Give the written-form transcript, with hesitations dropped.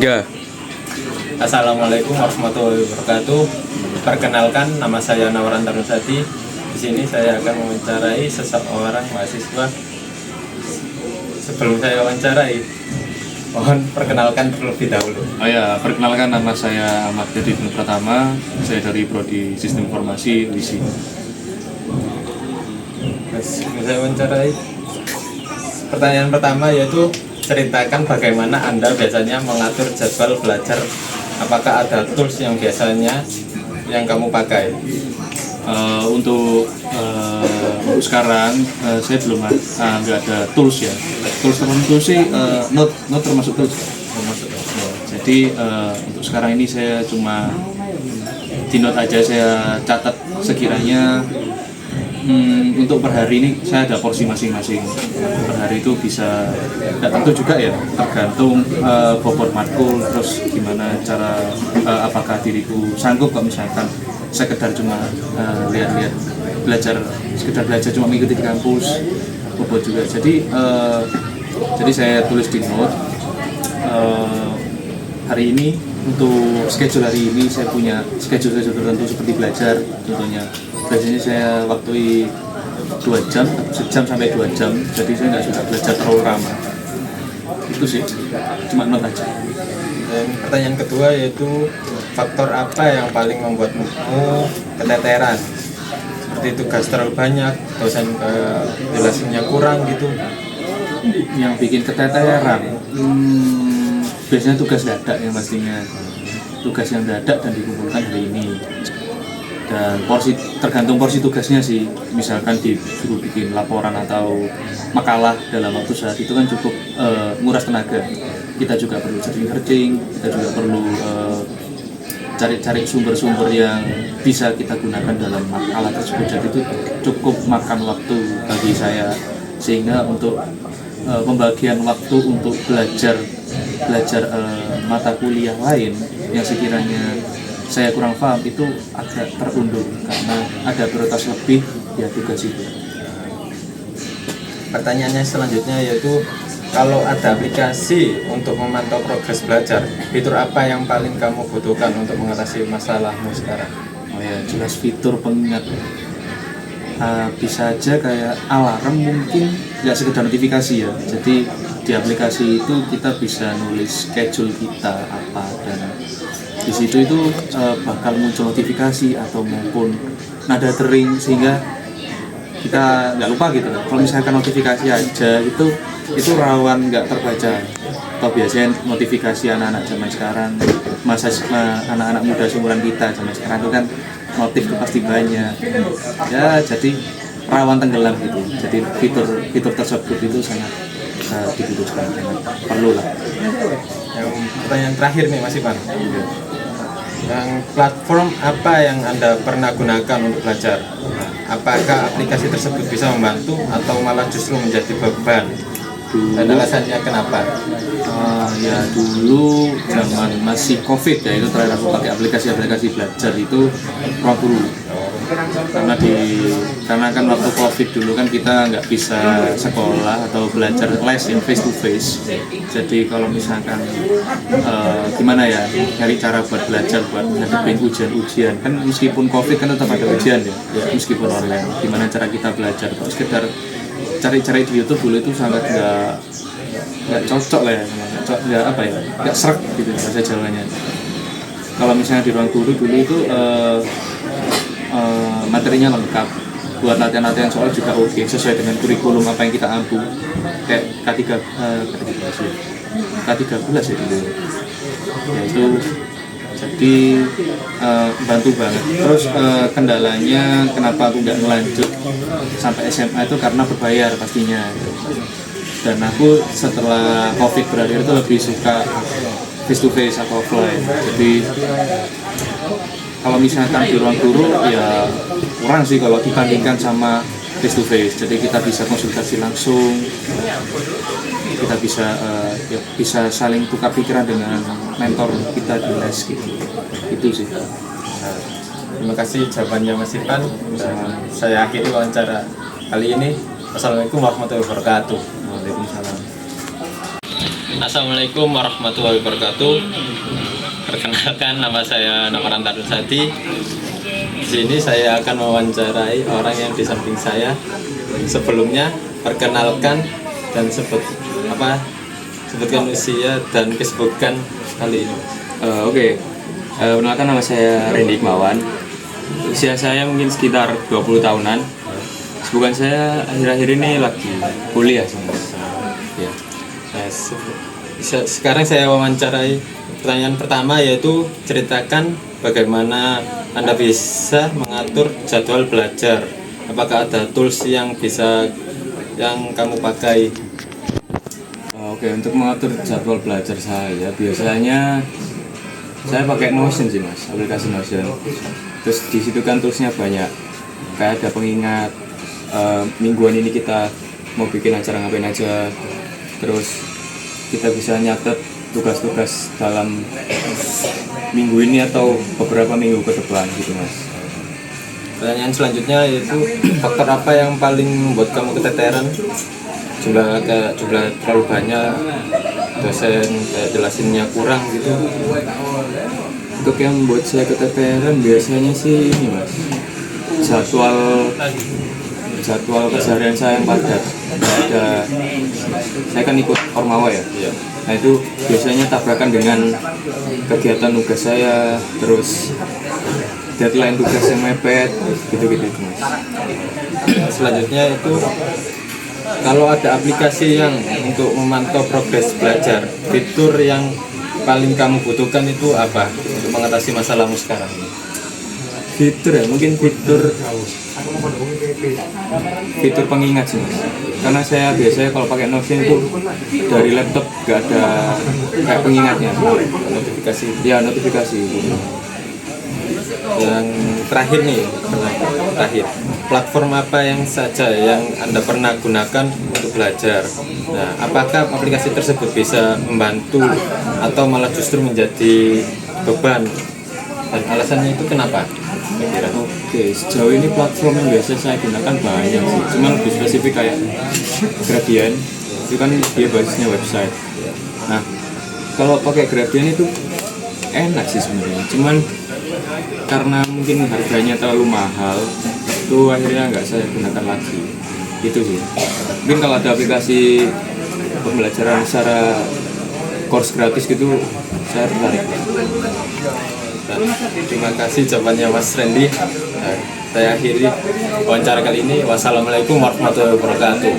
Ya, Assalamualaikum warahmatullahi wabarakatuh. Perkenalkan, nama saya Nawaran Tarusadi. Di sini saya akan mewawancarai seseorang mahasiswa. Sebelum saya wawancarai, mohon perkenalkan terlebih dahulu. Oh ya, perkenalkan, nama saya Ahmad Dedi Pratama. Saya dari Prodi Sistem Informasi UISI. Saya wawancarai. Pertanyaan pertama yaitu ceritakan bagaimana Anda biasanya mengatur jadwal belajar. Apakah ada tools yang biasanya yang kamu pakai? Untuk sekarang saya belum nggak ada tools ya. Tools tertentu sih not termasuk tools. Termasuk. Jadi untuk sekarang ini saya cuma di note aja, saya catat sekiranya untuk per hari ini saya ada porsi masing-masing. Per hari itu bisa, tidak tentu juga ya, tergantung bobot matkul, terus gimana cara apakah diriku sanggup kalau misalkan sekedar cuma lihat-lihat sekedar belajar cuma mengikuti di kampus, bobot juga. Jadi saya tulis di note hari ini, untuk schedule hari ini saya punya schedule tertentu seperti belajar. Contohnya biasanya saya waktu 2 jam, sejam sampai 2 jam, jadi saya nggak suka belajar terlalu lama. Itu sih, cuma note aja. Dan pertanyaan kedua yaitu faktor apa yang paling membuatmu keteteran? Seperti tugas terlalu banyak, dosen jelasinnya kurang gitu. Yang bikin keteteran, biasanya tugas dadak yang pastinya. Tugas yang dadak dan dikumpulkan hari ini. Dan tergantung porsi tugasnya sih. Misalkan disuruh bikin laporan atau makalah dalam waktu saat itu kan cukup nguras tenaga. Kita juga perlu searching, kita juga perlu cari-cari sumber-sumber yang bisa kita gunakan dalam makalah tersebut. Jadi itu cukup makan waktu bagi saya, sehingga untuk pembagian waktu untuk belajar mata kuliah lain yang sekiranya saya kurang paham itu agak terundur karena ada prioritas lebih ya tugas itu. Pertanyaannya selanjutnya yaitu kalau ada aplikasi untuk memantau progres belajar, fitur apa yang paling kamu butuhkan untuk mengatasi masalahmu sekarang? Oh ya, jelas fitur pengingat. Bisa aja kayak alarm, mungkin nggak sekedar notifikasi ya. Jadi di aplikasi itu kita bisa nulis schedule kita apa, dan di situ itu bakal muncul notifikasi atau maupun nada dering, sehingga kita nggak lupa gitu. Kalau misalkan notifikasi aja itu rawan nggak terbaca. Atau biasanya notifikasi anak-anak zaman sekarang, anak-anak muda seumuran kita zaman sekarang itu kan notif itu pasti banyak ya, jadi rawan tenggelam gitu. Jadi fitur tersebut itu sangat dibutuhkan, perlu lah. Yang pertanyaan terakhir nih Mas Ivan. Yang platform apa yang Anda pernah gunakan untuk belajar? Apakah aplikasi tersebut bisa membantu atau malah justru menjadi beban? Dan alasannya kenapa? Ya dulu zaman masih COVID ya, itu terakhir aku pakai aplikasi belajar itu Ruangguru. Karena kan waktu COVID dulu kan kita nggak bisa sekolah atau belajar les ya face to face. Jadi kalau misalkan gimana ya, cari cara buat belajar buat ngadepin ujian kan, meskipun COVID kan tetap ada ujian ya, meskipun online. Gimana cara kita belajar? Kalau sekedar cari-cari di YouTube dulu itu sangat nggak cocok lah ya, nggak serak gitu bahasa Jawanya. Kalau misalnya di Ruangguru dulu itu materinya lengkap, buat latihan-latihan soal juga oke, sesuai dengan kurikulum apa yang kita ampu, kayak K13 ya dulu ya, itu jadi bantu banget. Terus kendalanya kenapa aku nggak melanjut sampai SMA itu karena berbayar pastinya, dan aku setelah COVID berakhir itu lebih suka face to face atau offline. Jadi kalau misalkan di Ruangguru ya kurang sih kalau dibandingkan sama face to face. Jadi kita bisa konsultasi langsung, kita bisa saling tukar pikiran dengan mentor kita di les gitu. Itu sih. Terima kasih jawabannya Mas Ivan. Saya akhiri wawancara kali ini. Assalamualaikum warahmatullahi wabarakatuh. Waalaikumsalam. Assalamualaikum warahmatullahi wabarakatuh. Perkenalkan, nama saya Namaran Tarun Sadi. Di sini saya akan mewawancarai orang yang di samping saya. Sebelumnya, perkenalkan dan sebutkan usia dan kesibukan kali ini. Oke. Perkenalkan, nama saya Randy Iqmawan. Usia saya mungkin sekitar 20 tahunan. Kesibukan saya akhir-akhir ini lagi kuliah sih, Mas. Ya. Sekarang saya wawancarai. Pertanyaan pertama yaitu ceritakan bagaimana Anda bisa mengatur jadwal belajar. Apakah ada tools yang kamu pakai? Oke, untuk mengatur jadwal belajar saya biasanya saya pakai Notion sih, Mas, aplikasi Notion. Terus di situ kan toolsnya banyak, kayak ada pengingat mingguan ini kita mau bikin acara ngapain aja. Terus kita bisa nyatet tugas-tugas dalam minggu ini atau beberapa minggu ke depan gitu, Mas. Pertanyaan selanjutnya yaitu faktor apa yang paling membuat kamu keteteran? Jumlah terlalu banyak, dosen kayak jelasinnya kurang gitu. Untuk yang membuat saya keteteran biasanya sih ini, Mas, jadwal keseharian saya yang padat. Saya kan ikut Ormawa ya. Iya. Nah itu biasanya tabrakan dengan kegiatan tugas saya, terus deadline tugas yang mepet, gitu-gitu, Mas. Selanjutnya itu kalau ada aplikasi yang untuk memantau progres belajar, fitur yang paling kamu butuhkan itu apa untuk mengatasi masalahmu sekarang? Fitur ya, mungkin fitur pengingat sih, Mas. Karena saya biasanya kalau pakai Notion itu dari laptop gak ada kayak pengingatnya, Notifikasi. ya notifikasi. Yang terakhir nih, platform apa yang saja yang Anda pernah gunakan untuk belajar? Nah, apakah aplikasi tersebut bisa membantu atau malah justru menjadi beban? Dan alasannya itu kenapa? Oke, sejauh ini platform yang biasa saya gunakan banyak sih, cuma lebih spesifik kayak Gradian, itu kan dia basisnya website. Nah, kalau pakai Gradian itu enak sih sebenarnya, cuman karena mungkin harganya terlalu mahal, itu akhirnya nggak saya gunakan lagi. Itu sih. Mungkin kalau ada aplikasi pembelajaran secara course gratis gitu, saya tertarik. Terima kasih jawabannya Mas Randy. Nah, saya akhiri wawancara kali ini. Wassalamualaikum warahmatullahi wabarakatuh.